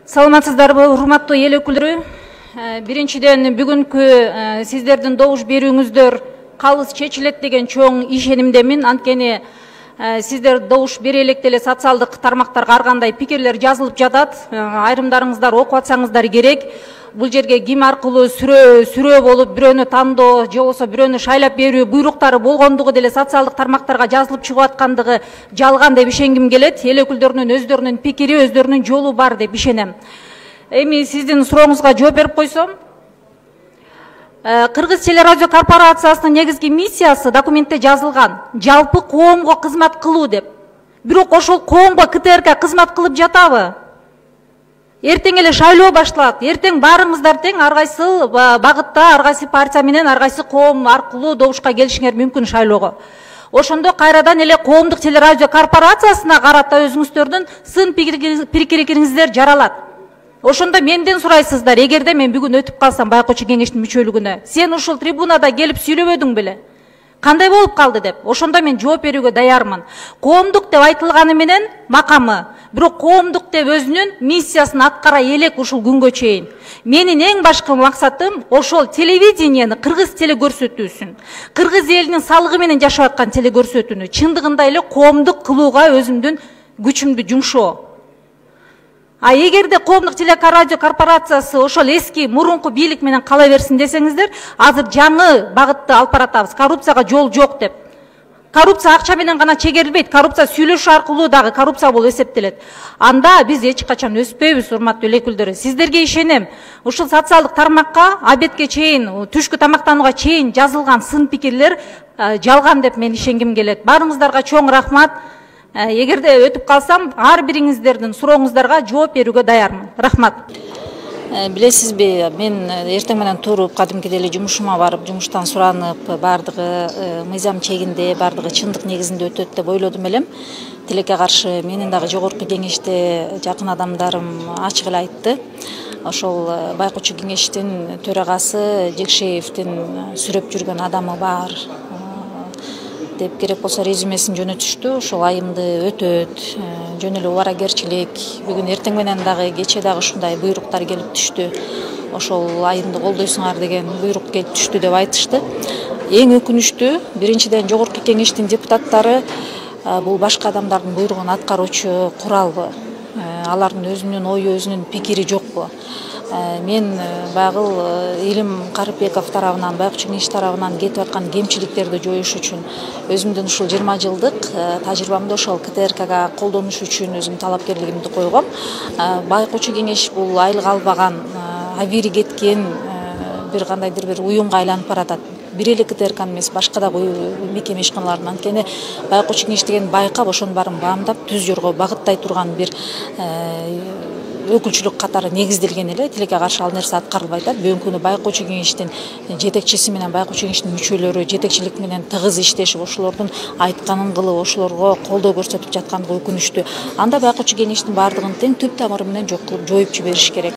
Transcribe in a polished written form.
Саламатсыздарбы, урматтуу эл өкүлдөрү. Биринчиден бүгүнкү сиздердин добуш берүүңүздөр калыс чечилет деген чоң ишенимдемин. Анткени сиздер добуш бере электе эле социалдык тармактарга ар кандай пикирлер жазылып жатат. Айрымдарыңыздар окуп атсаңыздар керек. Бул жерге ким аркылуу сүрөө болуп, бирөөнү тандоо же болбосо бирөөнү шайлап берүү буйруктары болгондугу деле социалдык тармактарга жазылып чыгып аткандыгы жалган деп ишенгим келет. Эл өкүлдөрүнүн өздөрүнүн пикири, өздөрүнүн жолу бар деп ишенем. Эми сиздин сурооңузга жооп берип койсом, Кыргыз телерадио корпорациясынын негизги миссиясы документте жазылган. Жалпы коомго кызмат кылуу деп. Бирок ошол коомго КТРК кызмат кылып жатабы? Эртең эле шайлоо башталат. Эртең баарыңыздар тең ар кайсы багытта, ар кайсы партия менен, ар кайсы коом аркылуу добушка келишиңер мүмкүн шайлоого. Ошондо кайрадан эле коомдук телерадио корпорациясына карата өзүңүздөрдүн сын пикириңиздер жаралат. Ошондо менден сурайсыздар, эгерде мен бүгүн өтүп калсам байкоочу кеңештин мүчөлүгүнө, сен ушул трибунада келип сүйлөбөдүң беле? Кандай болуп калды деп? Ошондо мен жооп берүүгө даярмын. Коомдук деп айтылганы менен макамы, бирок коомдук деп өзүнүн миссиясын аткара элек ушул күнгө чейин. Менин эң башкы максатым ошол телевидениени кыргыз телекөрсөтүүсүн, кыргыз элинин салыгы менен жашап аткан телекөрсөтүүнү чындыгында эле коомдук кылууга өзүмдүн күчүмдү жумшоо. А эгерде коомдук телекорадио корпорациясы ошол эски мурунку бийлик менен кала берсин десеңиздер, азыр жаңы багытты алып баратабыз. Коррупцияга жол жок деп. Коррупция акча менен гана чегерилбейт, коррупция сүйлөшүү аркылуу дагы коррупция болуп эсептелет. Анда биз эч качан өспөйбүз, урматтуу эл өкүлдөрү. Сиздерге ишенем. Ушул социалдык тармакка обедке чейин, түшкү тамактанууга чейин жазылган сын пикирлер жалган деп мен ишенгим келет. Баарыңыздарга чоң рахмат. Эгерде өтүп калсам, ар бириңиздердин сурооңуздарга жооп берүүгө даярмын. Рахмат. Билесизби, мен эртең менен туруп, кадимкидей эле жумушума барып, жумуштан суранып, бардыгы мыйзам чегинде, бардыгы чындык негизинде өтөт деп ойлодум элем. Тилекке каршы менин дагы жогорку кеңеште жакын адамдарым ачык эле айтты. Ошол байкоочу кеңештин төрагасы Жекшеевдин сүрөп жүргөн адамы бар деп, керек болсо резюмесин жөнөтүштү. Ошол айымды өтөт, жөн эле убаракерчилик. Бүгүн эртең менен дагы, кече дагы ушундай буйруктар келип түштү. Ошол айымды колдойсуңар деген буйрук келип түштү деп айтышты. Эң өкүнүчтүү, биринчиден жогорку кеңештин депутаттары бул башка адамдардын буйругун аткаруучу куралбы? Алардын өзүнүн ою, өзүнүн пикири жокпу? Мен багыл Илим Карыпбеков тарабынан, байкоочу кеңеш тарабынан кетип аткан кемчиликтерди жоюш үчүн өзүмдүн ушул 20 жылдык тажрыйбамды ошол КТРКга колдонуш үчүн өзүм талапкерлигимди койгом. Байкоочу кеңеш бул айлык албаган, абири кеткен бир кандайдыр бир уюмга айланып баратат. Бир эле КТРК эмес, башка дагы мекеме ишканалардын. Анткени байкоочу кеңеш деген байкап, ошонун баарын баамдап, түз жорго багыттай турган бир өкүлчүлүк катары негизделген эле. Тилекке каршы ал нерсе аткарылбай атат. Бүгүнкү күнү байкоочу кеңештин жетекчиси менен байкоочу кеңештин мүчөлөрү жетекчилик менен тыгыз иштешип, ошолордун айтканын кылып, ошолорго колдоо көрсөтүп жаткандыгы өкүнүчтүү. Анда байкоочу кеңештин баардыгын тең түп тамыры менен жок кылып жоюп жибериш керек.